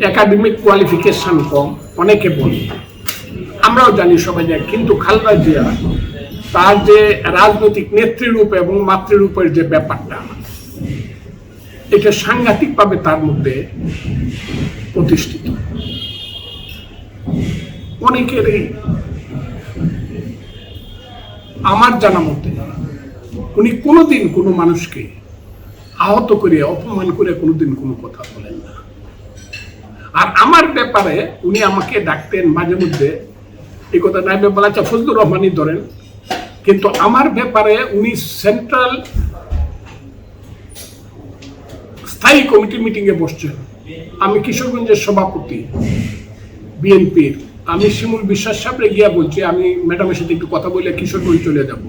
Academic qualification কম, অনেকে বলে, আমরাও জানি সবাই জানি, কিন্তু খালেদা জিয়া তার যে রাজনৈতিক নেতৃরূপ এবং মাতৃরূপের যে ব্যাপারটা, এটা সাংঘাতিকভাবে তার মধ্যে প্রতিষ্ঠিত। অনেকেরই আমার জানা মতে উনি কোনোদিন কোনো মানুষকে আহত করে অপমান করে কোনোদিন কোনো কথা বলেন না। আর আমার ব্যাপারে উনি আমাকে ডাকতেন মাঝে মধ্যে, এই কথা নাই বলা, আচ্ছা ফজলুর রহমানই ধরেন, কিন্তু আমার ব্যাপারে উনি সেন্ট্রাল স্থায়ী কমিটি মিটিং এ বসছেন। আমি কিশোরগঞ্জের সভাপতি বিএনপির, আমি শিমুল বিশ্বাস সাহেবরে গিয়া বলছি আমি ম্যাডামের সাথে একটু কথা বলে কিশোরগঞ্জ চলে যাব।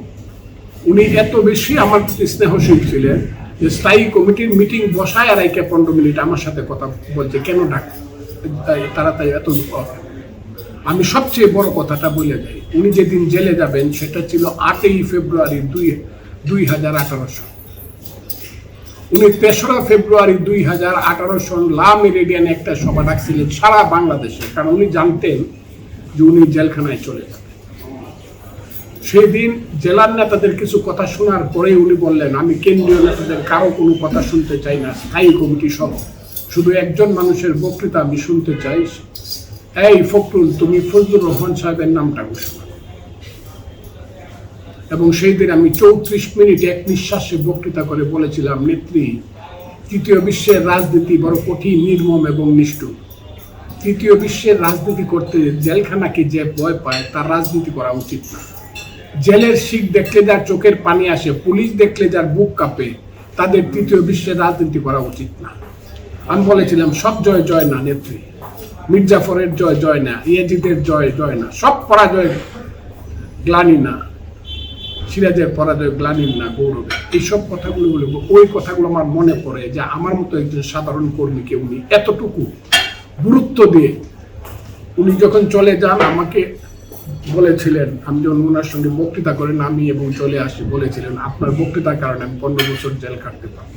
উনি এত বেশি আমার প্রতি স্নেহশীল ছিলেন যে স্থায়ী কমিটির মিটিং বসায় আর 15 মিনিট আমার সাথে কথা বলছে, কেন ডাক তাড়াতাড়ি এত। আমি সবচেয়ে বড় কথাটা বলে যাই, উনি যেদিন জেলে যাবেন সেটা ছিল 8ই ফেব্রুয়ারি 2018 সাল। উনি 3রা ফেব্রুয়ারি 2018 সাল লা মেরিডিয়ানে একটা সভা ডাকছিলেন সারা বাংলাদেশে, কারণ উনি জানতেন যে উনি জেলখানায় চলে যাবেন। সেই দিন জেলার নেতাদের কিছু কথা শোনার পরেই উনি বললেন, আমি কেন্দ্রীয় নেতাদের কারো কোনো কথা শুনতে চাই না, স্থায়ী কমিটি সহ শুধু একজন মানুষের বক্তৃতা আমি শুনতে চাই। এই ফখরুল, তুমি ফজলুর রহমান সাহেবের নামটা ঘোষণা। এবং সেই দিন আমি 34 মিনিট এক নিঃশ্বাসে বক্তৃতা করে বলেছিলাম, নেত্রী, তৃতীয় বিশ্বের রাজনীতি বড় কঠিন, নির্মম এবং নিষ্ঠুর। তৃতীয় বিশ্বের রাজনীতি করতে জেলখানাকে যে ভয় পায় তার রাজনীতি করা উচিত না। জেলের শিখ দেখলে যার চোখের পানি আসে, পুলিশ দেখলে যার বুক কাঁপে, তাদের তৃতীয় বিশ্বের রাজনীতি করা উচিত না। আমি বলেছিলাম, সব জয় জয় না নেত্রী, মির্জাফরের জয় জয় না, ইয়াজিদের জয় জয় না, সব পরাজয় গ্লানি না, সিরাজের পরাজয় গ্লানির না, গৌরবের। এইসব কথাগুলো বলবো। ওই কথাগুলো আমার মনে পড়ে যে আমার মতো একজন সাধারণ কর্মীকে উনি এতটুকু গুরুত্ব দিয়ে, উনি যখন চলে যান আমাকে বলেছিলেন, আমি যখন ওনার সঙ্গে বক্তৃতা করে নামি এবং চলে আসি, বলেছিলেন আপনার বক্তৃতার কারণে আমি 15 বছর জেল কাটতে পারি।